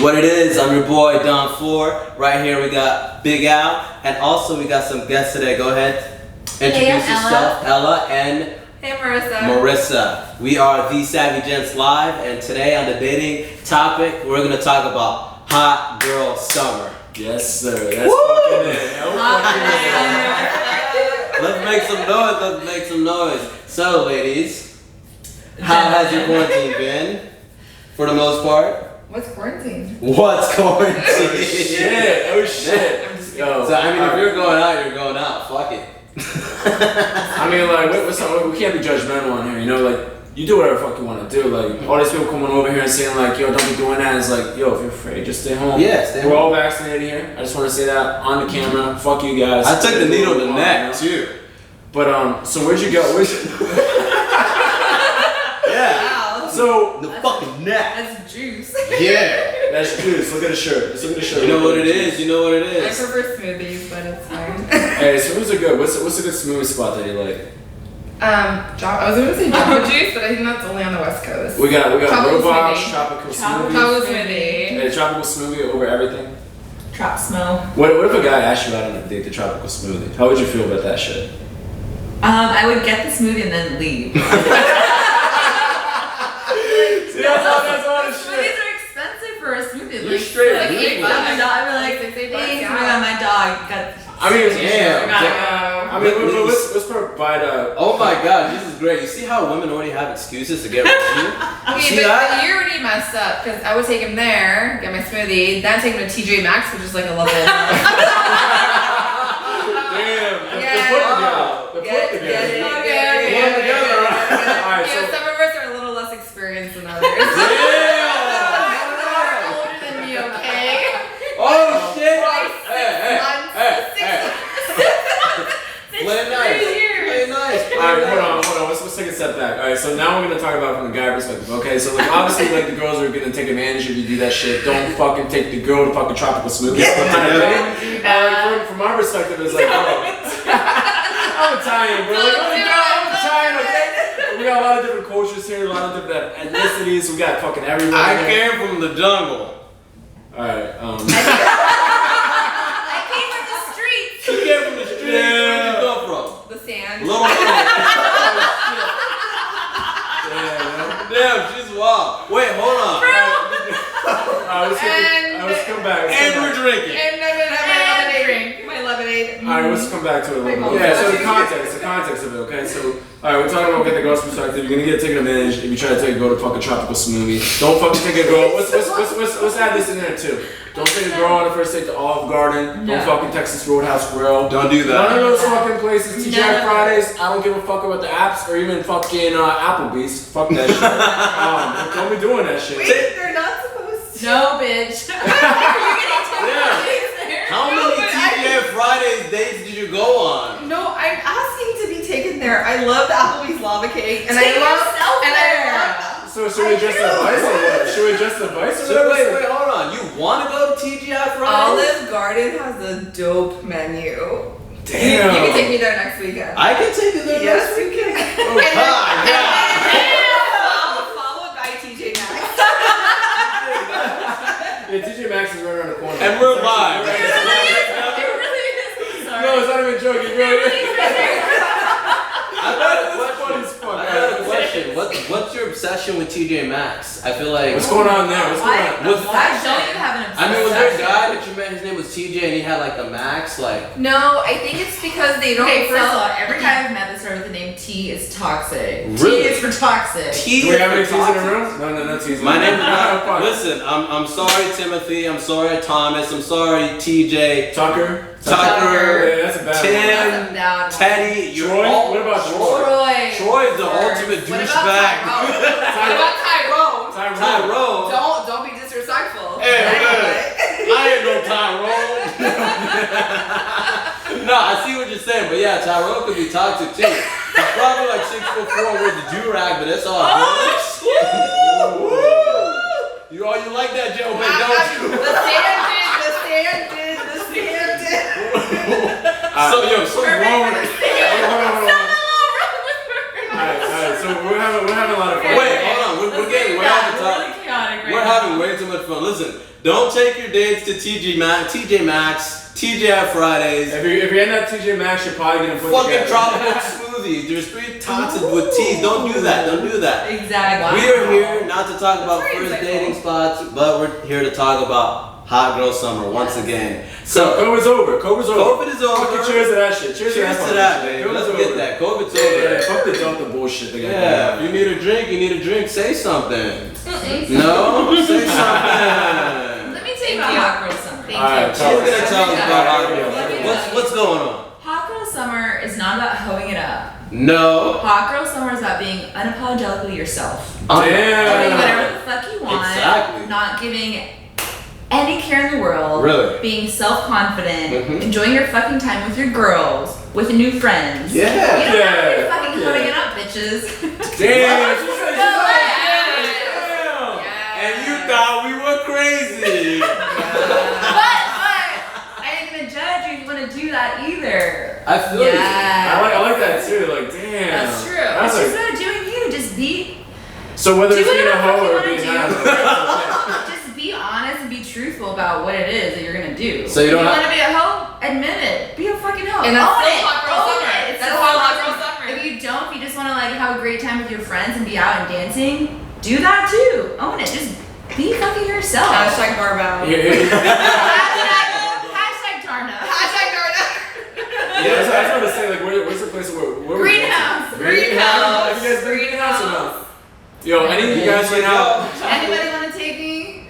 What it is, I'm your boy Don 4. Right here we got Big Al, and also we got some guests today. Go ahead, introduce yourself, Ella, and hey Marissa. Marissa. We are the Savygents Live, and today on the dating topic, we're gonna talk about hot girl summer. Yes, sir. That's fucking it. Let's make some noise. Let's make some noise. So, ladies, how has your quarantine been? For the most part. What's quarantine? What's quarantine? Oh shit. Yo, so I mean, if you're going out, you're going out. Fuck it. I mean, like, we can't be judgmental on here. You know, like, you do whatever the fuck you want to do. Like, all these people coming over here and saying like, yo, don't be doing that. It's like, yo, if you're afraid, just stay home. Yeah, stay home. We're all vaccinated here. I just want to say that on the camera. Fuck you guys. I took the needle in the neck too. But so where'd you go? Yeah. Wow. So the fucking neck. That's juice. Yeah. That's juice. Look at the shirt. Just look at the shirt. You know what it is. You know what it I is. prefer smoothies, but it's fine. Hey, so who's a good? What's a good smoothie spot that you like? I was gonna say Jamba Juice, but I think that's only on the West Coast. We got Tropical Roblox, smoothie. tropical smoothie. Tropical smoothie. Hey, tropical smoothie over everything. Trop smell. What if a guy asked you out on a date, the tropical smoothie? How would you feel about that shit? I would get the smoothie and then leave. See, that's all the shit. Smoothies are expensive for a smoothie. You're straight like leaving. $8. I'd be like, thanks, oh my god, my dog got. I mean, Damn. I mean, let's provide a. Oh my god, this is great. You see how women already have excuses to get rid of you? Okay, See but that? you already messed up because I would take him there, get my smoothie, then take him to TJ Maxx, which is like a level. Damn. Yeah. They're put together. Okay. Put together. Alright, You know, so. some of us are a little less experienced than others. Yeah. Older than me, okay? Oh shit! Like 6 months. Play nice. Play nice. Alright, hold on. Let's take a step back. Alright, so now we're gonna talk about it from the guy perspective. Okay, so like obviously like the girls are gonna take advantage if you do that shit. Don't fucking take the girl to fucking tropical smoothie. From our perspective, it's like, bro, I'm Italian, bro. Like, I'm Italian, okay? We got a lot of different cultures here, a lot of different ethnicities. We got fucking everyone. I here. came from the jungle. Alright, I came from the streets. You came from the street. Yeah. Where'd you come from? The sand. Little Damn, she's wild. Wait, hold on. let's come back. And we're drinking. And I'm gonna have my lemonade. My lemonade. Alright, let's come back to it a little bit. Yeah, So the context of it, okay? So, alright, we're talking about getting the girl's perspective. You're gonna get taken advantage if you try to take a girl to fucking tropical smoothie. Don't fucking take a girl. Let's add this in there too. Don't take a girl on the first date to Olive Garden. No. Don't fucking Texas Roadhouse Grill. Don't do None that. of those fucking places. None TGI of Fridays. I don't give a fuck about the apps or even fucking Applebee's. Fuck that shit. Don't be doing that shit. Wait, they're not supposed to. No, bitch. Yeah. How many TGI Fridays dates did you go on? No, I'm asking to be taken there. I love the Applebee's lava cake, and Take I love yourself and there. I love. So should we adjust the vice or what? Should we adjust the vice or So what? wait, hold on. You want to go to TGI Fridays? Olive Garden has a dope menu. Damn. You can take me there next weekend. I can take you there. Yes, you can. Oh god, yeah. Followed by TJ Maxx. Yeah, TJ Maxx is right around the corner. And we're live. It really is. I'm sorry. No, it's not even joking. Really. I've got a That's funny as question. fuck. I've got a question. What's your obsession with TJ Maxx? I feel like. What's going on there? What's going Why? on? I don't even have an obsession. I mean, was there a guy that you met? His name was TJ, and he had like the Max, like. No, I think it's because they don't Okay, first of sell. all, every guy I've met that started with the name T is toxic. Really? T is for toxic. T. Do we have any T's in the room? No, no T's. My name is not. Fuck. Listen, I'm sorry, Timothy. I'm sorry, Thomas. I'm sorry, TJ. Tucker. Tucker. Yeah, that's a bad one. Tim. That's a bad one. Teddy. You're Troy? all- What about Troy? Troy's the First. ultimate What about douchebag. Tyrone? What about Tyrone? Tyrone. Don't be disrespectful. Hey, man. I ain't no Tyrone. No, I see what you're saying, but yeah, Tyrone could be toxic too. He's probably like 6'4" with the do-rag, but it's all good. You like that, Joe, but don't you? The stand did. So wrong with Hold on. Alright, so we're having a lot of fun. Wait, hold on. We're getting way off the top. Really chaotic right We're now. having way too much fun. Listen, don't take your dates to TJ Maxx, TGI Fridays. If you're in that TJ Maxx, you're probably gonna put Fucking together. tropical smoothies. There's 3 tots with teas. Don't do that. Don't do that. Exactly. We are here not to talk about That's very first insightful. dating spots, but we're here to talk about hot girl summer once again. So COVID's over. COVID is over. Fucking cheers to that shit. Cheers cheers to to that, baby. Let's get that. COVID's over. Yeah, fuck the Delta bullshit. They got Yeah, if you need a drink, you need a drink. Say something. Say No, say something. Let me tell you about Hot Girl Summer. Thank Alright, you. She's gonna tell us about hot girl Let me summer. What's going on? Hot Girl Summer is not about hoeing it up. No. Hot Girl Summer is about being unapologetically yourself. Doing Damn. whatever the fuck you want. Exactly. Not giving any care in the world. Really? Being self-confident. Mhm. Enjoying your fucking time with your girls. With new friends. Yeah. You don't have to be Yeah, fucking fuck hoeing yeah. it up, bitches. Damn. Yeah. And you thought we were crazy. but I ain't gonna judge you if you wanna do that either. I feel you. I like that too. Like, damn. That's true. That's It's just like, about doing you. Just be so whether do it's being a whatever hoe or you being wanna not. just be honest and be truthful about what it is that you're gonna do. So you don't if you have- wanna be a hoe, admit it. Be a fucking hoe. And that's Own still it. hot girl Own summer. it. It's That's still still hot hot girl girl summer. summer. If you don't, if you just wanna like have a great time with your friends and be out and dancing, do that too. Own it. Just be fucking yourself. Hashtag barbell. Hashtag Tarna. Hashtag Darna. Yeah, I was about to say, like, where's the place where's Greenhouse. Have you guys been greenhouse or no? Yo, any of you guys right now? Anybody wanna take me?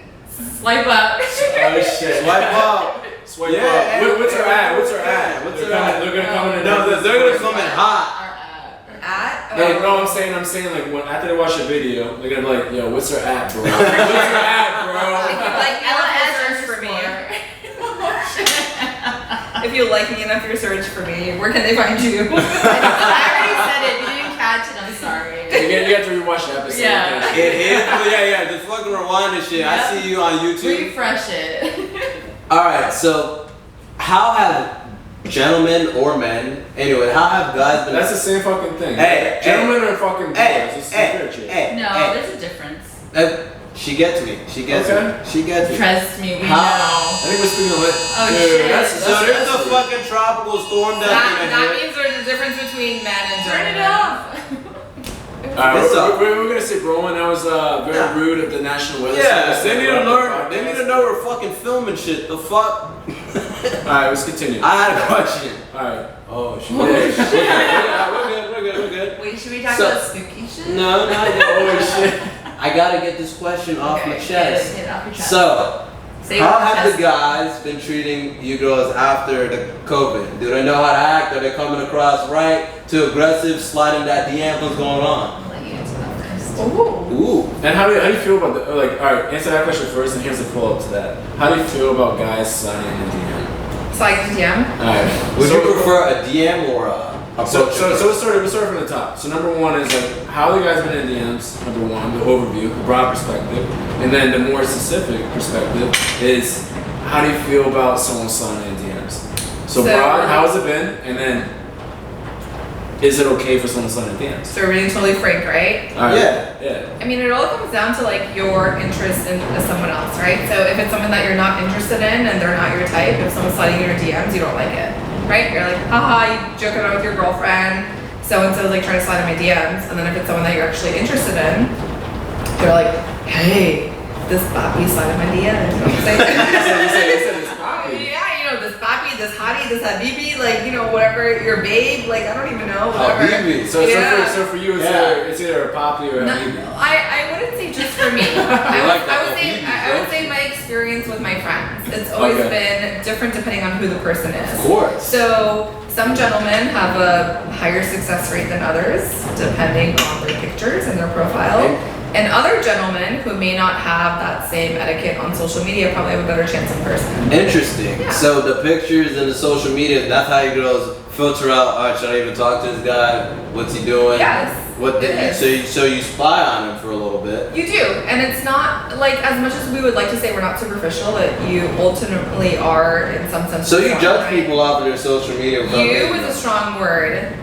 Swipe up. Oh shit. Swipe up. Swipe Yeah, up. What's her ad? What's her yeah, ad? what's They're her ad? coming- They're gonna come in and No, they're gonna come in hot. At? No, I'm saying like when after they watch the video, they're gonna be like, yo, what's her ad, bro? What's her ad, bro? Like Ella enough S search for me. underscore. If you like me enough, your search for me. Where can they find you? I already said it. You didn't catch it. I'm sorry. You have to rewatch the episode. Yeah. It is. Yeah. Just fucking rewind this shit. I see you on YouTube. Refresh it. All right. So, how have gentlemen or men? Anyway, how have guys been? That's the same fucking thing. Hey, Gentlemen are fucking boys. Hey, It's hey, different shit. hey, No, hey. there's a difference. She gets me. She gets Okay. me. She gets me. Trust me, we How- know. I think we're speaking of it. Oh, Dude, shit. that's- So there's a fucking tropical storm that's That gonna hit. means there's a difference between men and Turn it gentlemen. off. Alright, This up. we're gonna say Roman. That was very Yeah. rude of the National Weather Yeah, Service. they need to Interrupt the learn. They podcast. need to know we're fucking filming shit. The fuck. Alright, let's continue. I had a question. Alright. Oh shit. Oh, We're good. Wait, should we talk So- about spooky shit? No. Oh shit. I gotta get this question off my Okay, chest. Get it off your chest. So, Say it how off your have the chest. guys been treating you girls after the COVID? Do they know how to act? Are they coming across right, too aggressive, sliding that DM? What's going on? I'll let you answer that first. Ooh. Ooh. And how do you feel about the like? All right, answer that question first, and here's a follow up to that. How do you feel about guys sliding in the DM? Slide DM. All right. Would you prefer a DM or a So approach? let's start from the top. So number one is like how the guys been in DMs. Number one, the overview, the broad perspective, and then the more specific perspective is how do you feel about someone sliding in DMs? So So- broad, how has it been? And then is it okay for someone sliding in DMs? So we're being totally frank, right? All right. Yeah. Yeah. I mean, it all comes down to like your interest in someone else, right? So if it's someone that you're not interested in and they're not your type, if someone's sliding in your DMs, you don't like it, right? You're like, haha, you joking around with your girlfriend, so and so's like trying to slide in my DMs, and then if it's someone that you're actually interested in, they're like, hey, this papi slide in my DMs. You know what I'm saying? You said it's poppy. Yeah, you know, this papi, this hottie, this habibi, like, you know, whatever, your babe, like, I don't even know, whatever. Habibi. So for you, Yeah. it's either a poppy or a No, habibi. I wouldn't say just for me. like that. I would say my experience with my friends. It's always been different depending on who the person is. Of course. So some gentlemen have a higher success rate than others, depending on their pictures and their profile. And other gentlemen who may not have that same etiquette on social media probably have a better chance in person. Interesting. Yeah. So the pictures and the social media, that's how you girls filter out, all right, should I even talk to this guy? What's he doing? Yes, What it did is. so you spy on him for a little bit. You do, and it's not like as much as we would like to say we're not superficial, that you ultimately are in some sense. So you strong, judge right? people off of their social media without You making is a them- strong word.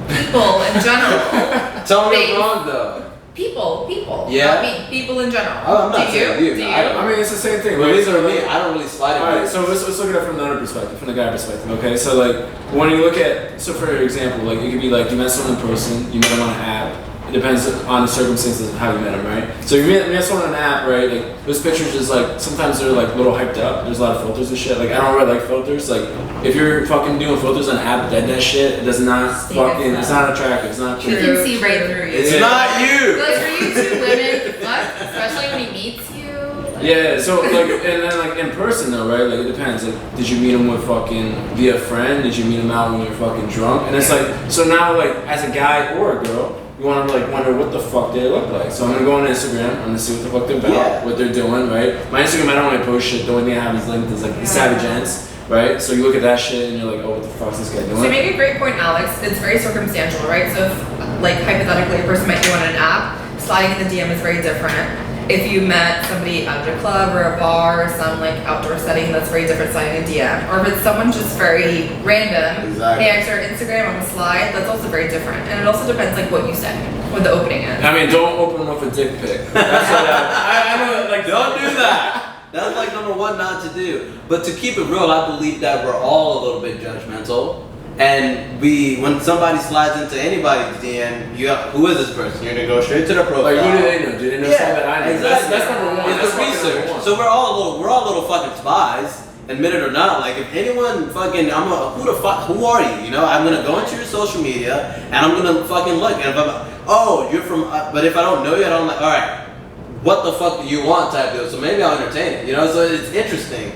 People in general. Tell me They- I'm wrong though. People. Yeah. Not me. People in general. Oh, I'm not Do saying you. Do you? I mean, it's the same thing. Well, Right? these are me. I don't really slide it. Alright, so let's look at it from the other perspective, from the guy perspective, okay? So like, when you look at, so for example, like it could be like you met someone in person, you met them on an app. It depends on the circumstances of how you met them, right? So you met someone on an app, right? Like those pictures just like, sometimes they're like a little hyped up. There's a lot of filters and shit. Like I don't really like filters. Like if you're fucking doing filters on an app, that shit, it does not fucking, it's not attractive, it's not You clear. can see right through you. It's not you. But for you two women, what? Especially when he meets you. Like, Yeah, so like, and then like in person though, right? Like it depends. Like, did you meet him with fucking via friend? Did you meet him out when you're fucking drunk? And it's like, so now like as a guy or a girl, you want to like wonder what the fuck they look like. So I'm gonna go on Instagram. I'm gonna see what the fuck they're about, what they're doing, right? My Instagram, I don't really post shit. The only thing I have is linked is like the Savygents, right? So you look at that shit and you're like, oh, what the fuck's this guy doing? So you make a great point, Alex. It's very circumstantial, right? So if, like, hypothetically, a person met you on an app, sliding in the DM is very different. If you met somebody at a club or a bar or some like outdoor setting, that's very different sliding a DM. Or if it's someone just very random, Exactly. hey, I started Instagram, I'm gonna slide, that's also very different. And it also depends like what you say, what the opening is. I mean, don't open them with a dick pic. That's what I know. Like, Don't do that. That's like number one not to do. But to keep it real, I believe that we're all a little bit judgmental. And when somebody slides into anybody's DM, who is this person? You're gonna go straight to their profile. Like, who do they know? Do they know something that I know? Exactly. That's number one. It's That's the fucking number research. one. So we're all little fucking spies, admit it or not. Like if anyone fucking, who are you? You know, I'm gonna go into your social media and I'm gonna fucking look. And if I'm, you're from, but if I don't know you, I'm like, all right, what the fuck do you want type deal? So maybe I'll entertain it. You know, so it's interesting.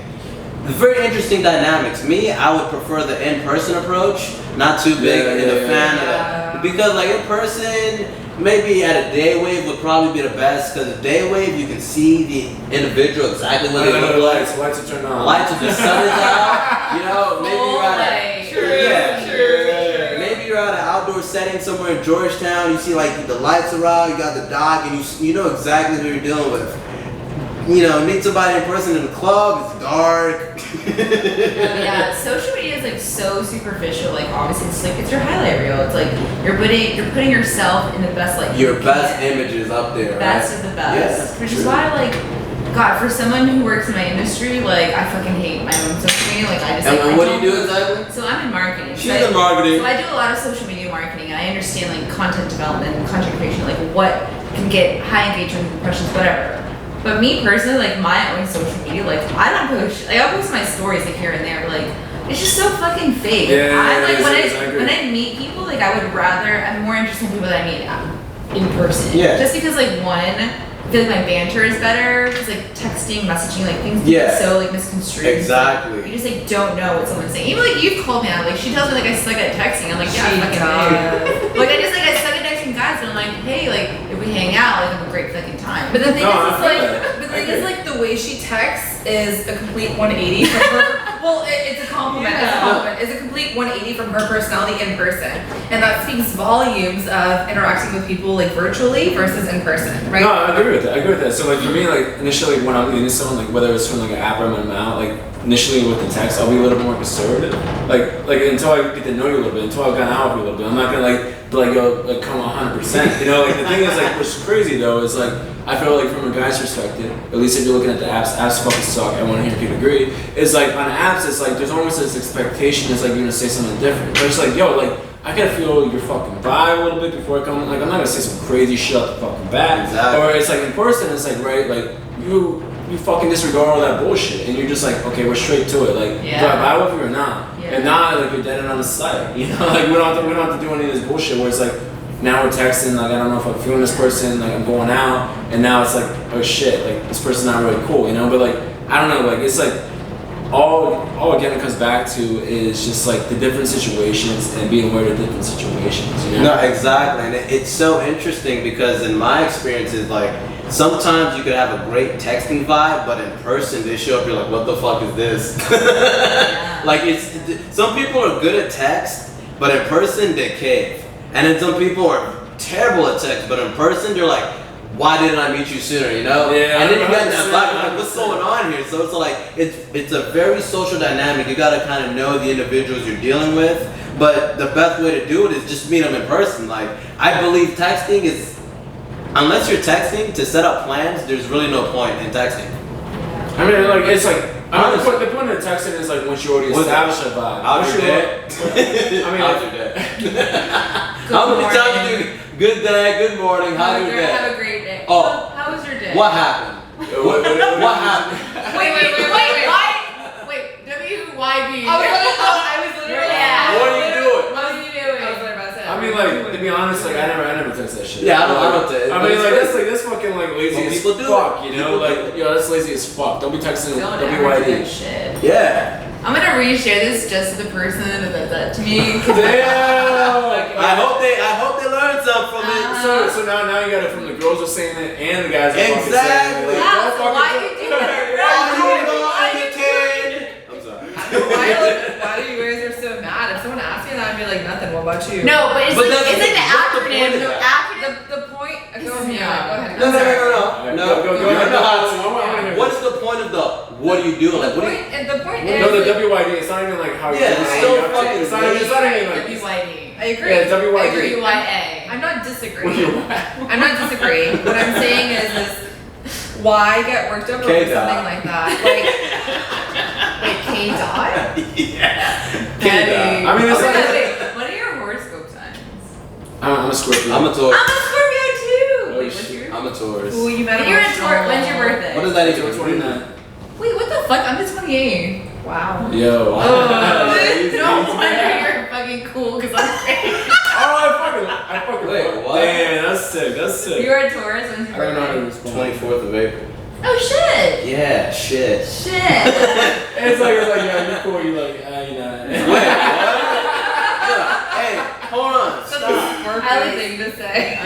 Very interesting dynamics. Me, I would prefer the in-person approach. Not too big in a fan of that. Because like in person, maybe at a day wave would probably be the best. Because a day wave, you can see the individual exactly what they look like. Lights are turned on. Lights if the sun is out. You know, maybe you're at maybe you're at an outdoor setting somewhere in Georgetown. You see like the lights around. You got the dock, and you know exactly who you're dealing with. You know, meet somebody in person in the club, it's dark. Yeah, social media is like so superficial. Like obviously it's like it's your highlight reel. It's like you're putting yourself in the best light. Your best images up there, Best right? of the best. Yes, Which is true. why like God, for someone who works in my industry, like I fucking hate my own social media. Like I just like, And I what do you don't- do exactly? So I'm in marketing. She's So in marketing. So I do a lot of social media marketing, and I understand like content development, content creation, like what can get high engagement, impressions, whatever. But me personally, like my own social media, like I don't post. Like I'll post my stories like here and there, but like it's just so fucking fake. Yeah, I like it is, I agree. when I meet people, like I would rather. I'm more interested in people that I meet in person. Yeah. Just because like one, I feel like my banter is better. Because like texting, messaging, like things Yeah. get so like misconstrued. Exactly. You just like don't know what someone's saying. Even like you've called me out. Like she tells me like I suck at texting. I'm like yeah, She I fucking does. do. Like I suck at texting guys, and I'm like hey, like if we hang out, like have a great fucking time. But the thing No, is, I it's feel like, that. the I thing agree. is like the way she texts is a complete 180 from her. Well, it's a compliment. It's a Yeah. compliment. It's a complete 180 from her personality in person, and that speaks volumes of interacting with people like virtually versus in person, right? No, I agree with that. I agree with that. So like for me, like initially when I'm meeting someone, like whether it's from like an app or I'm out, like initially with the text, I'll be a little more conservative. Like until I get to know you a little bit, until I've gotten out with you a little bit, I'm not gonna like be like yo like come 100%. You know, like the thing is like what's crazy though is like I feel like from a guy's perspective, at least if you're looking at the apps fucking suck. I want to hear if you agree. It's like on apps, it's like there's almost this expectation. It's like you're gonna say something different. But it's like yo like. I gotta feel your fucking vibe a little bit before I come. Like I'm not gonna say some crazy shit off the fucking bat. Exactly. Or it's like in person, it's like right, like you fucking disregard all that bullshit, and you're just like, okay, we're straight to it. Like, Yeah. do I vibe with you or not? Yeah. And now like you're dead and on the side. You know, like we don't have to do any of this bullshit where it's like now we're texting. Like I don't know if I'm feeling this person. Like I'm going out, and now it's like oh shit, like this person's not really cool. You know, but like I don't know, like it's like. All again it comes back to is just like the different situations and being aware of different situations. You know? No, exactly. And it's so interesting because in my experience, it's like sometimes you could have a great texting vibe, but in person they show up, you're like, what the fuck is this? Like some people are good at text, but in person they cave. And then some people are terrible at text, but in person they're like, why didn't I meet you sooner, you know? Yeah, and then you get 100%, that vibe, like, what's going on here? So it's like, it's a very social dynamic. You gotta kind of know the individuals you're dealing with, but the best way to do it is just meet them in person. Like, I believe texting is, unless you're texting to set up plans, there's really no point in texting. I mean, like it's like the point of texting is like once you already establish a vibe. How's your day? I mean, how's your day? How many times do you good day, good morning, how's your day? Have a great day. Oh, How was your day? what happened? What happened? Wait. WYB. I was literally. Yeah. What are you doing? What are you doing? I was literally about to say. I mean, like to be honest, like I never text that shit. Yeah, I don't text. I mean, like that's fucking like lazy Well, as people do fuck, it. you know? Like, yo, that's lazy as fuck. Don't be texting Don't ever do that WYD. shit. Yeah. I'm gonna reshare this just to the person that did that to me. Damn. I hope they learned something from it. So now you got it from the girls are saying it and the guys are fucking saying it. Exactly. Like, Yeah, don't so fucking why you do that? I'm sorry. Why do you guys are so mad? If someone asked me that, I'd be like, nothing. What about you? No, but it's But like that's it's like the what's the acronym. point of The that? acronym. The point. Go Pisses me ahead. off. Go ahead. No. Go ahead. No. What is the point of the what are you doing? Like, what do you? The point is. No, the WYD. It's not even like how you. Yeah, it's so fucking It's not even like. WYD. I agree. Yeah, WYD. WYA. I'm not disagreeing. I'm not disagreeing. What I'm saying is why get worked up over K-Dot. something like that? Wait, K-Dot? Yeah. Petty. I mean, it's like. Wait, what are your horoscope signs? I'm a Scorpio. I'm a Taurus. I'm a Scorpio too. Oh, Wait, what's shit. yours? I'm a Taurus. Ooh, you met You're a Taurus. When's your birthday? What does that even October mean? 29. Wait, what the fuck? I'm the 28th. Wow. Yo. No wonder you're fucking cool because I'm crazy. I fucking. Wait, what? Damn, that's sick. You're a Taurus. When's your I don't know how to birthday? respond. 24th of April. Oh shit. Yeah, shit. Shit. It's like yeah, you're cool. You're like you know. Wait, what? Yeah, hey, hold on. Stop. I like thing to say.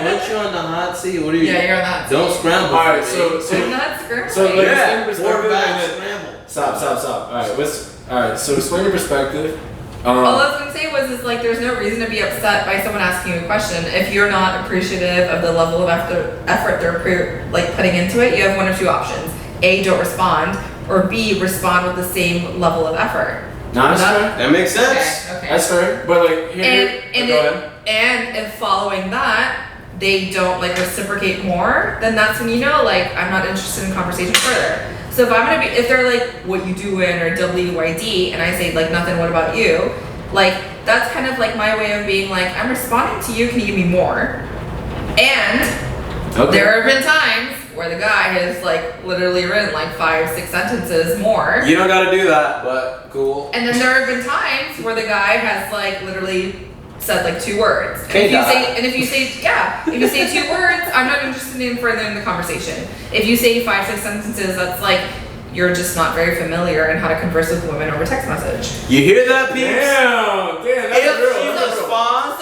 Once you're on the hot seat, what are you? Yeah, you're on that. Don't scramble. All right, for me. I'm not scrambling. So, like, Yeah, explain your forward, back, perspective and scramble. Stop. All right. So explain your perspective. All I was gonna say was like there's no reason to be upset by someone asking you a question if you're not appreciative of the level of effort they're putting into it. You have one of two options: A, don't respond, or B, respond with the same level of effort. No, that's fair. That makes sense. Okay. That's fair. But like, here, go ahead. And if following that they don't like reciprocate more, then that's when you know like I'm not interested in conversation further. So if they're like what you doing or WYD and I say like nothing, what about you? Like that's kind of like my way of being like I'm responding to you, can you give me more? And there have been times where the guy has like literally written like 5-6 sentences more. You don't gotta do that, but cool. And then there have been times where the guy has like literally said like 2 words. And if you say 2 words, I'm not interested in furthering the conversation. If you say 5-6 sentences, that's like you're just not very familiar in how to converse with women over text message. You hear that, peeps? Damn, that's If real. you respond,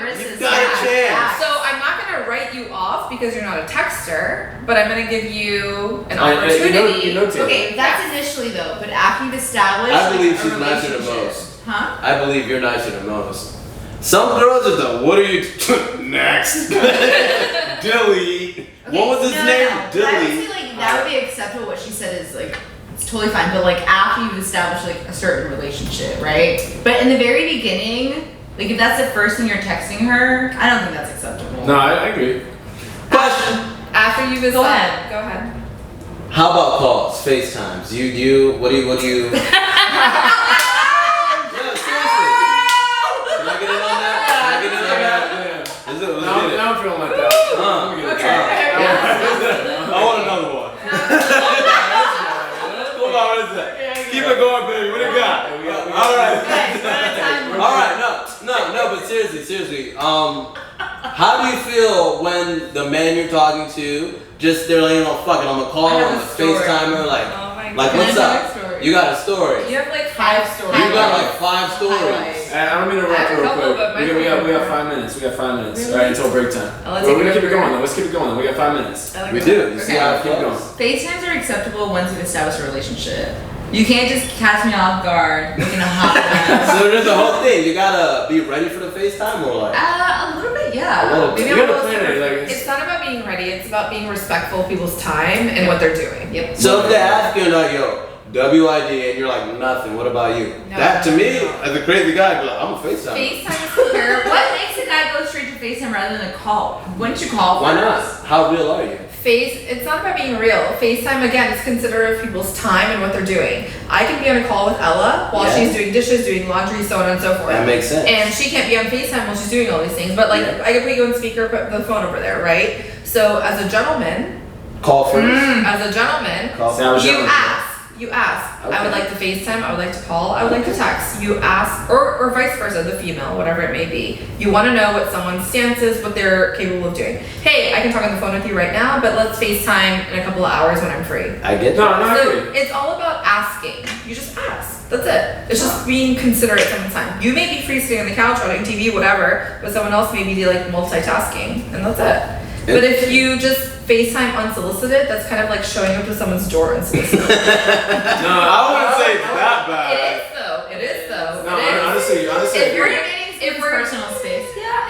Marissa's you got a chance. So I'm not gonna write you off because you're not a texter, but I'm gonna give you an I- opportunity. you know, Taylor. Okay, that's initially though, but after you've established I believe like, a she's nicer than relationship- most. Huh? I believe you're nicer than most. Some girls are the what are you next? Dilly. What was his name? I would Dilly. say like that would be acceptable. What she said is like it's totally fine, but like after you've established like a certain relationship, right? But in the very beginning, like if that's the first thing you're texting her, I don't think that's acceptable. No, I agree. Question. After you've Go ahead. Go ahead. How about calls, FaceTimes? What do you? Yeah, seriously. Can I get in on that? Can I get in on that? Yeah. Is it? Let's Now, get it. now I'm feeling like that. Let me get it. I want another one. Hold on, what is that? Keep it going, baby. What do you got? All right. All right. No. But seriously. How do you feel when the man you're talking to just they're like, fuck it, I'm gonna call, I have I'm a gonna story. FaceTime her, Oh my like God. what's I have up? a story. You got a story. You have like 5 stories. You got like 5 stories. Highlights. I don't mean to I have interrupt a real couple, quick. but mine We are got more. 5 minutes. We got 5 minutes. Really? All right, until break time. Oh, let's We're take gonna a keep it break. going though. Let's keep it going. We got 5 minutes. I like We that. do. You see Okay. how it Keep going. goes. FaceTimes are acceptable once you've established a relationship. You can't just catch me off guard looking a hot mess. So there's the whole thing. You gotta be ready for the FaceTime or like. A little bit, yeah. A little bit. Maybe You I'm a gotta little plan it. sort of- Like It's not about being ready, it's about being respectful of people's time and what they're doing. Yep. So if they ask you like, yo, WID, and you're like, nothing. What about you? No, that to me, no. as a crazy guy, I'd be like, I'm a FaceTime. FaceTime is comparable. What makes a guy go straight to FaceTime rather than a call? Wouldn't you call Why first? not? How real are you? It's not about being real. FaceTime, again, is considerate of people's time and what they're doing. I can be on a call with Ella while Yeah. she's doing dishes, doing laundry, so on and so forth. That makes sense. And she can't be on FaceTime while she's doing all these things. But, like, Yeah. I can put you on speaker, put the phone over there, right? So, as a gentleman, Call first. Call Sounds first. you ask. Okay. I would like to FaceTime, I would like to call, I would like to text. You ask, or vice versa, the female, whatever it may be. You want to know what someone's stance is, what they're capable of doing. Hey, I can talk on the phone with you right now, but let's FaceTime in a couple of hours when I'm free. I get No, that. no, I So agree. it's all about asking. You just ask. That's it. It's just being considerate of someone's time. You may be free sitting on the couch watching TV, whatever, but someone else may be like multitasking, and that's it. But if you just FaceTime unsolicited, that's kind of like showing up to someone's door unsolicited. No, I wouldn't say it's that It bad. is though. It is though. No, It is. honestly, If you're If we're personal space. Yeah,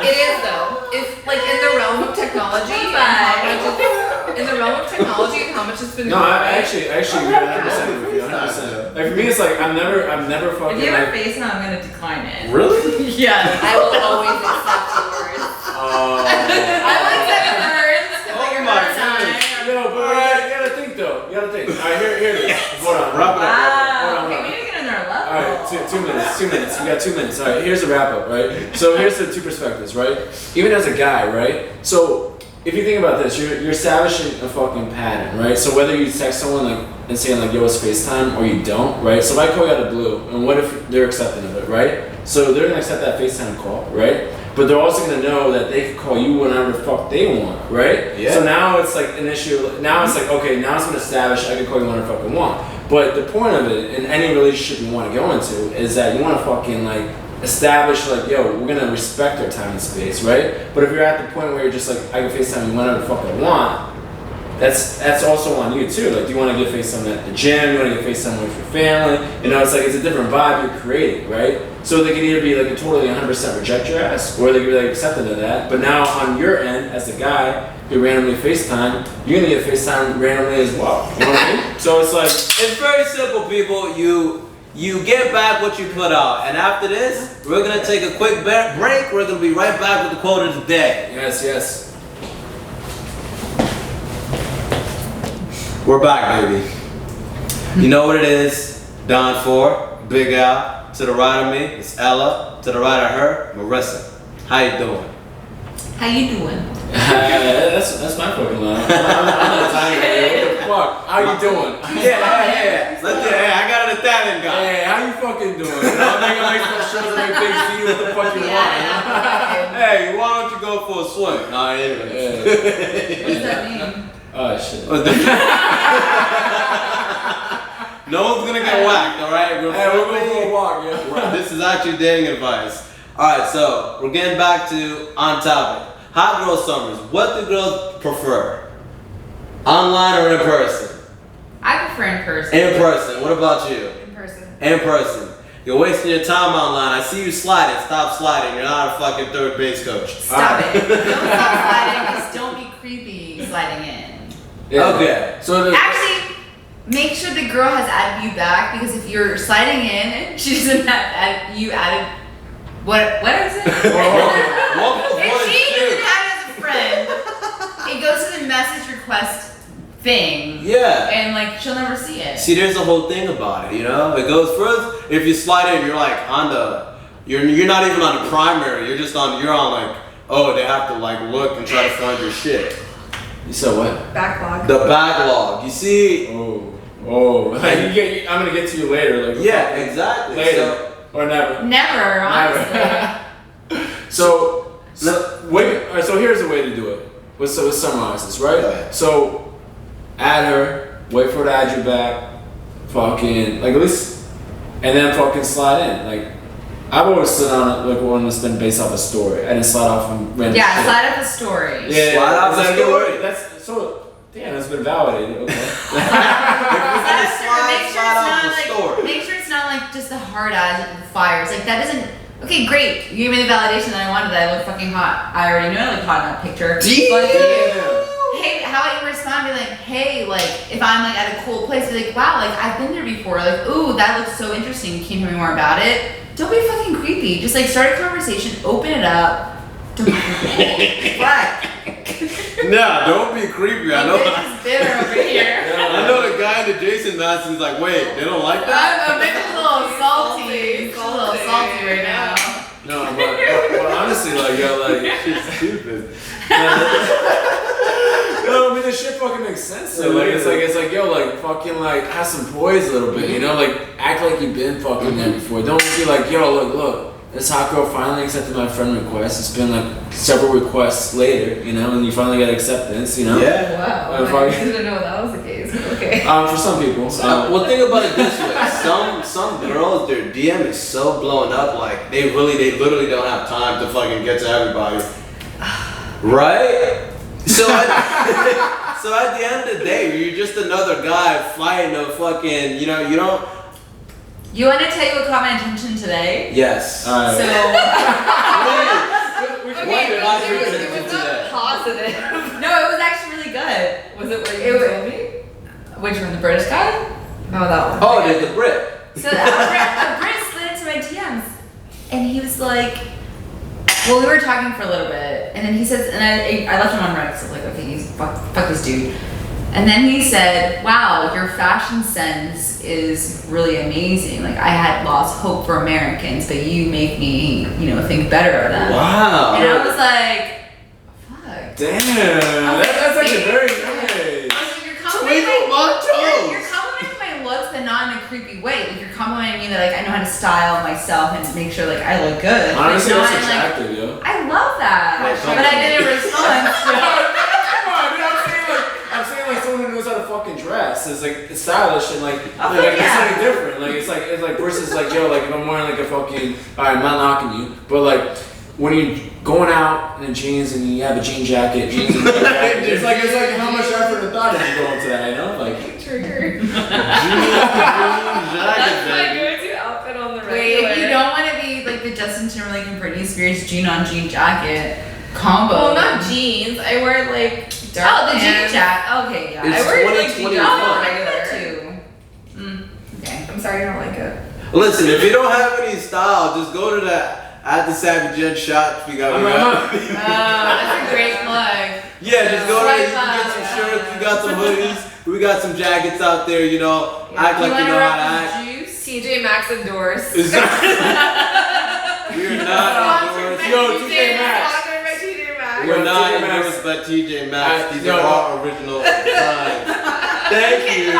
It is though. If like in the realm of technology, and how much in the realm of technology and how much it's been. No, I actually agree 100% with you. 100%. Like for me, it's like I'm never fucking if you have like. a FaceTime, I'm gonna decline it. Really? Yeah. I will always accept yours. I like that hers. Oh my goodness. No, but you gotta think though. You gotta think. All right, here it is. Hold on, wrap it up. Wow. Hold on. Okay, we need to get another level. All right, 2 minutes. We got 2 minutes. All right, here's the wrap up, right? So here's the two perspectives, right? Even as a guy, right? So if you think about this, you're establishing a fucking pattern, right? So whether you text someone like and saying like, "Yo, it's FaceTime," or you don't, right? So if I call you out of blue, and what if they're accepting of it, right? So they're gonna accept that FaceTime call, right? But they're also gonna know that they can call you whenever the fuck they want, right? Yeah. So now it's like an issue. Now it's like, okay, now it's been established. I can call you whenever I fucking want. But the point of it in any relationship you want to go into is that you want to fucking like establish like, yo, we're gonna respect our time and space, right? But if you're at the point where you're just like, I can FaceTime you whenever the fuck I want, that's also on you too. Like, do you want to get FaceTime at the gym? You want to get FaceTime with your family? You know, it's like it's a different vibe you're creating, right? So they can either be like a totally 100% reject your ass, or they can be like accepted of that. But now on your end, as the guy who randomly FaceTime, you're gonna get FaceTime randomly as well. You know what I mean? So it's like It's very simple, people. You get back what you put out, and after this, we're gonna take a quick break. We're gonna be right back with the quote of the day. yes. We're back, baby. You know what it is? Don 4, Big Al. To the right of me, it's Ella. To the right of her, Marissa. How you doing? How you doing? That's my fucking line. I'm not Italian. What the fuck? How you doing? Yeah. I got an Italian guy. Hey, how you fucking doing? You know, I think I make some shows that make things see what the fuck you want. Hey, why don't you go for a swim? Nah, anyway. What does that mean? Oh shit. No one's gonna get whacked, alright? Hey, we're going for a walk, yeah. This is actually dating advice. Alright, so we're getting back to on topic. Hot girl summers. What do girls prefer? Online or in person? I prefer in person. In person. What about you? In person. In person. You're wasting your time online. I see you sliding. Stop sliding. You're not a fucking third base coach. Stop it. Don't stop sliding. Just don't be creepy sliding in. Yeah. Okay. So Actually, make sure the girl has added you back, because if you're sliding in, she doesn't have you added. What is it? If she doesn't have it as a friend, it goes to the message request thing. Yeah. And like she'll never see it. See, there's a whole thing about it, you know? It goes first, if you slide in, you're like on the, you're not even on the primary, you're on like, oh, they have to like look and try to find your shit. You said what? Backlog. The backlog, you see? I'm gonna get to you later. Like Yeah, exactly. later or never. Never, honestly. So wait. All right, so here's the way to do it. Let's summarize this, right? Okay. So add her, wait for her to add you back, fucking like at least, and then fucking slide in. Like I've always slid on like one that's been based off a story. I didn't slide off from random. Yeah, shit. slide up the story. Yeah, Slide off is the that a good story. word? That's so. Damn, that's been validated. Okay. Make sure it's not like just the hard eyes and the fires. Like that doesn't. Okay, great. You gave me the validation that I wanted. That I look fucking hot. I already know I look hot in that picture. But hey, how about you respond? Be like, hey, like if I'm like at a cool place, be like, wow, like I've been there before. Like, ooh, that looks so interesting. Can you tell me more about it? don't be fucking creepy. Just like start a conversation, open it up. Don't be creepy. What? Nah, don't be creepy. I know. Bitch is bitter over here. I know the guy in the Jason mask is like, wait, they don't like that? I'm a little salty. She's a little salty right now. No, but honestly, like, yo, like, She's stupid. no, I mean, this shit fucking makes sense. So, like, it's like, yo, like, fucking, like, have some poise a little bit, you know? Like, act like you've been fucking there before. Don't be like, yo, look. This hot girl finally accepted my friend request. It's been like several requests later, you know, and you finally get acceptance, you know? Yeah. Wow. I didn't know that was the case. Okay. For some people. Well, think about it this way. Some girls, their DM is so blown up, like they literally don't have time to fucking get to everybody. Right? So at the end of the day, you're just another guy fighting a fucking, you know, you don't. You want to tell you what caught my attention today? Yes. So. What did I do It to was today? not positive. No, it was actually really good. Was it what you told me? Which one, the British guy? No, that one. Oh, there's the Brit. So a Brit slid into my DMs, and he was like, well, we were talking for a little bit, and then he says, and I left him on red, so I was like, okay, he's fuck this dude. And then he said, wow, your fashion sense is really amazing. Like, I had lost hope for Americans, but you make me, you know, think better of them. Wow. And I was like, fuck. Damn. That's actually very nice. You're Twinkle complimenting my looks, but not in a creepy way. Like, you're complimenting me that, like, I know how to style myself and make sure, like, I look good. Honestly, like, that's not in, like, attractive, yo. I love that. Like, but I didn't respond. I'm saying like someone who knows how to fucking dress is like it's stylish and like, Oh, like yeah. it's something different. Like it's like versus like yo, like if I'm wearing like a fucking alright, I'm not knocking you, but like when you're going out in jeans and you have a jean jacket, it's like how much effort and thought did you go into that, you know? Like Trigger. Jacket, That's my baby. go-to outfit on the regular. Wait, you don't want to be like the Justin Timberlake and Britney Spears jean on jean jacket combo. Well, not jeans. I wear like dark Oh, the jean pants. jacket. Okay, yeah. It's I wear like jeans 2021. on I do that regular. too. Okay. I'm sorry, I don't like it. Listen, if you don't have any style, just go to at the Savygents shop. We got. That's a great plug. Yeah, just go there. You Swipe can get up. some shirts. We got some hoodies. We got some jackets out there. You know, act like you know how to act. Juice? TJ Maxx endorsed. We're not endorsed. Yo, TJ Maxx. Sponsored by TJ Maxx. We're not TJ Maxx. endorsed by TJ Maxx. These Yo. are our original designs. Thank you.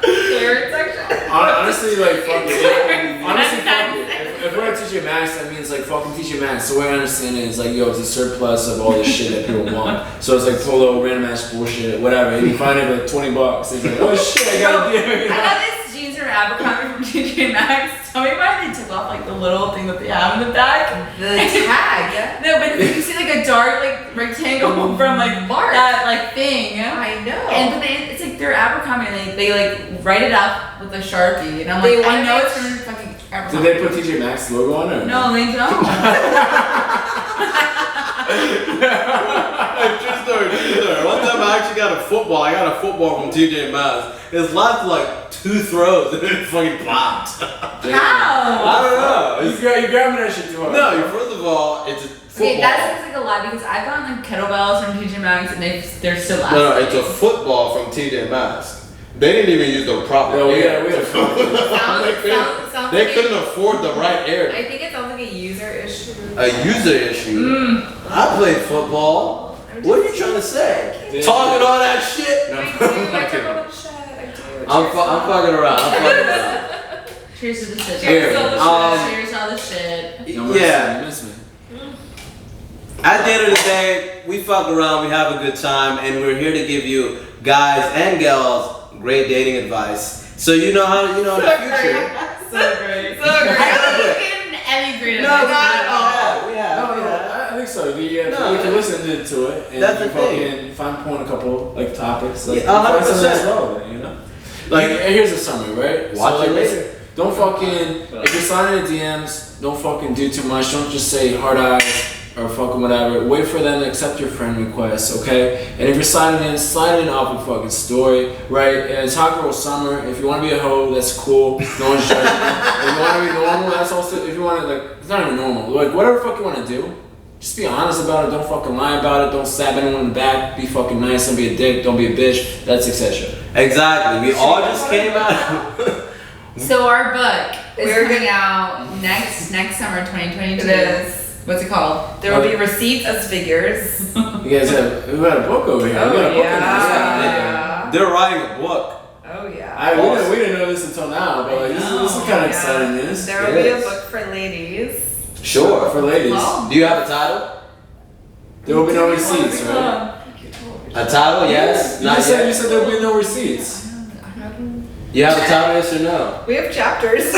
Clearance section. honestly, like fuck it. Honestly, fuck it. If we're at TJ Maxx, that means like fucking TJ Maxx. The way I understand it is like, yo, it's a surplus of all this shit that people want. So it's like polo, random ass bullshit, whatever. And you find it for like $20. It's like, oh shit, I got a deal. I got this jeans from Abercrombie from TJ Maxx. Tell me why they took off like the little thing that they have in the back. The tag. No, but you see like a dark like rectangle from like Mark. that like thing. I know. And but it's like they're Abercrombie and they like write it up with a Sharpie and I'm They like, I wanna know make it's from fucking Did Abercrombie. they put TJ Maxx logo on it? No, they don't. True story. One time I actually got a football. I got a football from TJ Maxx. It lasted like 2 throws and it fucking popped. How? I don't know. You grabbing that shit too hard. No, first of all, it's a football. Okay, that seems like a lie because I've gotten like kettlebells from TJ Maxx and they're still lasting. No, it's a football from TJ Maxx. They didn't even use the proper Yeah, we air. had a Sounds They like couldn't afford the right air. I think it sounds like a user issue. A user issue. I played football. What are you trying to say? Damn. Talking all that shit? No, I do. I talk about shit. I do. I'm fucking around. Cheers to the shit. Here, Cheers to the Cheers to all the shit. Yeah. You miss me. At the end of the day, we fuck around, we have a good time, and we're here to give you guys and gals great dating advice. So you know how in the future. So great. So I great. don't think we get any great No, advice. we have. I think so. You No. can listen to it and That's you the thing. fucking find point a couple like topics. Like, Yeah, 100%. find something that's relevant, you know? Like, and here's a summary, right? Watch it like, later. Don't fucking, if you're sliding in the DMs, don't fucking do too much. Don't just say hard eyes or fucking whatever, wait for them to accept your friend request, okay? And if you're sliding in, slide in off a fucking story, right? And it's hot girl summer. If you want to be a hoe, that's cool. No one's judging you. If you want to be normal, that's also, if you want to, like, it's not even normal. Like, whatever the fuck you want to do, just be honest about it. Don't fucking lie about it. Don't stab anyone in the back. Be fucking nice. Don't be a dick. Don't be a bitch. That's etc. Exactly. We all just came out. So our book is coming out next summer, 2022. It is. What's it called? There will be receipts as figures. You guys have, we got a book over here. Oh, we got a book yeah. They're writing a book. Oh yeah. we didn't know this until now, but like, this is kind of exciting news. There will be a book for ladies. Sure. For ladies. Oh. Do you have a title? There will be no receipts, right? A title? Yes. Not You said yet. there will be no receipts. You have a title? Yes or no? We have chapters.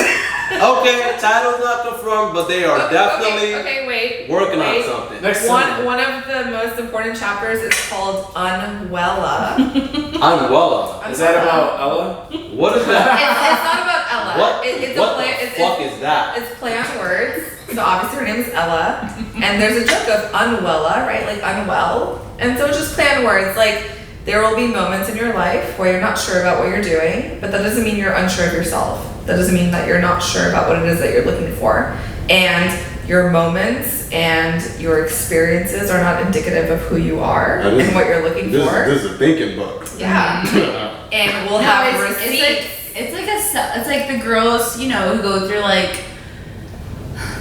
Okay. Title's not confirmed, but they are definitely Okay, wait. working on Wait. something. Next One summer. of the most important chapters is called Unwella. Unwella. Is that about Ella? What is that? It's not about Ella. What? It's What a play. the fuck is that? It's play on words. So obviously her name is Ella, and there's a joke of unwella, right? Like unwell, and so it's just play on words. Like there will be moments in your life where you're not sure about what you're doing, but that doesn't mean you're unsure of yourself. That doesn't mean that you're not sure about what it is that you're looking for, and your moments and your experiences are not indicative of who you are and what you're looking for. This is a thinking book. Yeah, and we'll have receipts. It's like the girls, you know, who go through like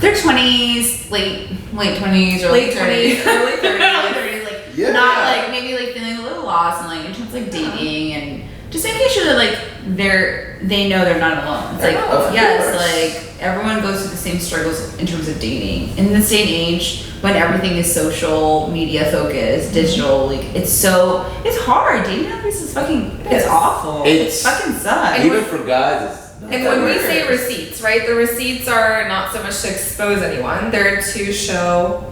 their 20s, late 20s, or Late 20s, early 30s. early 30s, like Yeah. not like maybe like feeling a little lost and like in terms of like dating and just making sure that like they know they're not alone. It's like Of yes, course. like everyone goes through the same struggles in terms of dating. In this day and age when everything is social media focused, digital, like it's hard. Dating nowadays is fucking it's awful. It's- it fucking sucks. Even for guys, it's not And that when we weird. say receipts, right, the receipts are not so much to expose anyone. They're to show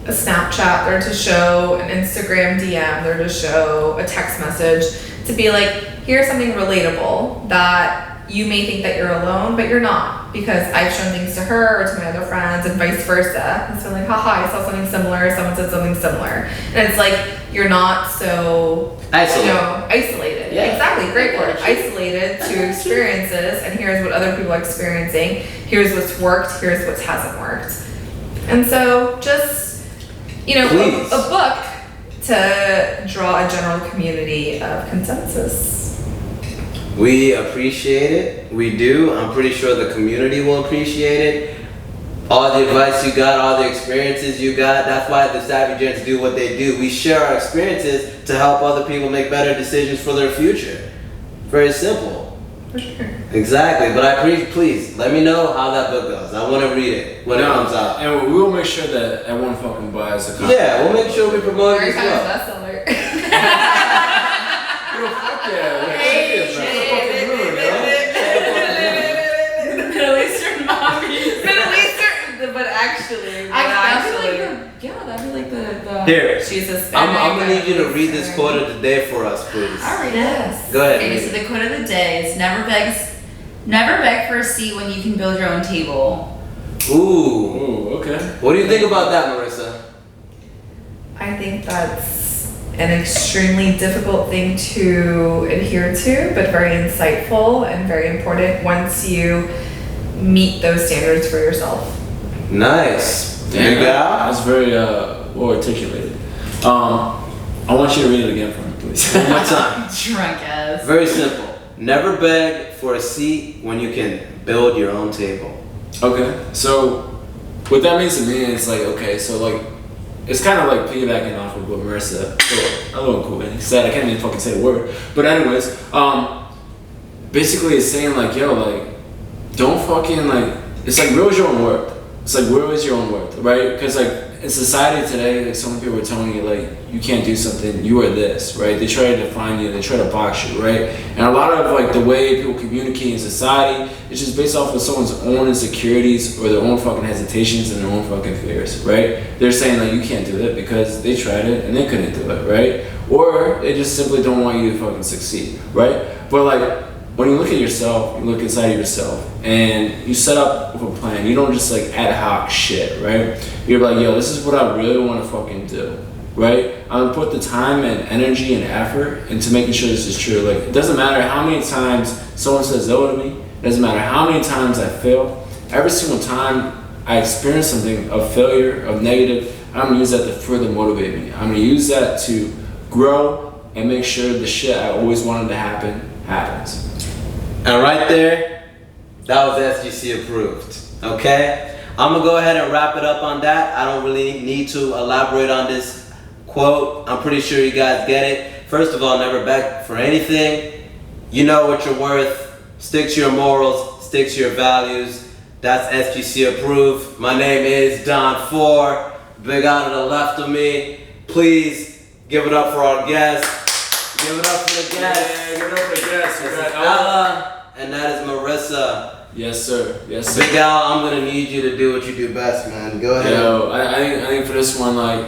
a Snapchat, they're to show an Instagram DM, they're to show a text message, to be like, here's something relatable that you may think that you're alone, but you're not. Because I've shown things to her or to my other friends and vice versa. And so like, haha, I saw something similar, someone said something similar. And it's like, you're not so isolated. Yeah. Exactly, great word. Isolated to experiences, and here's what other people are experiencing. Here's what's worked, here's what hasn't worked. And so just, a Please. book to draw a general community of consensus. We appreciate it. We do. I'm pretty sure the community will appreciate it. All the advice you got, all the experiences you got, that's why the Savygents do what they do. We share our experiences to help other people make better decisions for their future. Very simple. For sure. Exactly. But please, let me know how that book goes. I want to read it when it comes out. And we will make sure that everyone fucking buys a copy. Yeah, we'll make sure we promote it as Very well. bestseller. Yo, fuck yeah. Like, shit, bro. Fucking rude, yo. Middle Eastern mommies. Middle Eastern, but actually, That'd be like the Here, she's Hispanic. I'm gonna need you to read this quote of the day for us, please. I'll read it. Yes. Go ahead. Okay, read so it. the quote of the day is never beg for a seat when you can build your own table. Ooh. Ooh, okay. What do you think about that, Marissa? I think that's an extremely difficult thing to adhere to, but very insightful and very important once you meet those standards for yourself. Nice. There you go. That's very well articulated. I want you to read it again for me, please. One more time. Drunk ass. Very simple. Never beg for a seat when you can build your own table. Okay, so what that means to me is like, okay, so like, it's kind of like piggybacking off of what Marissa, a little cool, and he said, I can't even fucking say the word, but anyways, basically it's saying like, yo, like, don't fucking like, it's like, where is your own worth? It's like, where is your own worth, right? Because like, in society today, like so many people are telling you like, you can't do something, you are this, right? They try to define you, they try to box you, right? And a lot of like the way people communicate in society is just based off of someone's own insecurities or their own fucking hesitations and their own fucking fears, right? They're saying like, you can't do it because they tried it and they couldn't do it, right? Or they just simply don't want you to fucking succeed, right? But like, when you look at yourself, you look inside of yourself, and you set up with a plan. You don't just like ad hoc shit, right? You're like, yo, this is what I really want to fucking do, right? I'm gonna put the time and energy and effort into making sure this is true. Like, it doesn't matter how many times someone says no to me. It doesn't matter how many times I fail. Every single time I experience something of failure, of negative, I'm gonna use that to further motivate me. I'm gonna use that to grow and make sure the shit I always wanted to happen happens. And right there, that was SGC approved. Okay? I'm gonna go ahead and wrap it up on that. I don't really need to elaborate on this quote. I'm pretty sure you guys get it. First of all, never beg for anything. You know what you're worth. Stick to your morals, stick to your values. That's SGC approved. My name is Don 4. Big out to the left of me. Please give it up for our guests. Give it up for the guests. Yeah, give it up for the guests. We got Ella, and that is Marissa. Yes, sir. Yes, sir. Big Al, I'm gonna need you to do what you do best, man. Go ahead. Yo, I think for this one, like,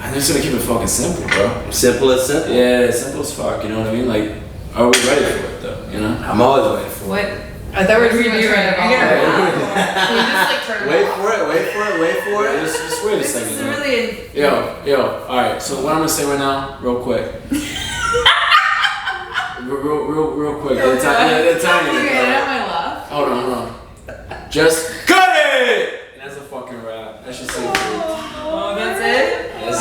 I'm just gonna keep it fucking simple, bro. Simple as simple. Yeah, simple as fuck. You know what I mean? Like, are we ready for it though? You know? I'm always waiting for it. What? I thought we were just gonna turn it on. Can we just like turn it Wait off? for it, wait for it, wait for it. Just wait a This second. is though. really. Yo, alright, so what I'm gonna say right now, real quick. real quick. The timing. Okay, I have my laugh. Hold on. Just cut it! And that's a fucking wrap. That should say it.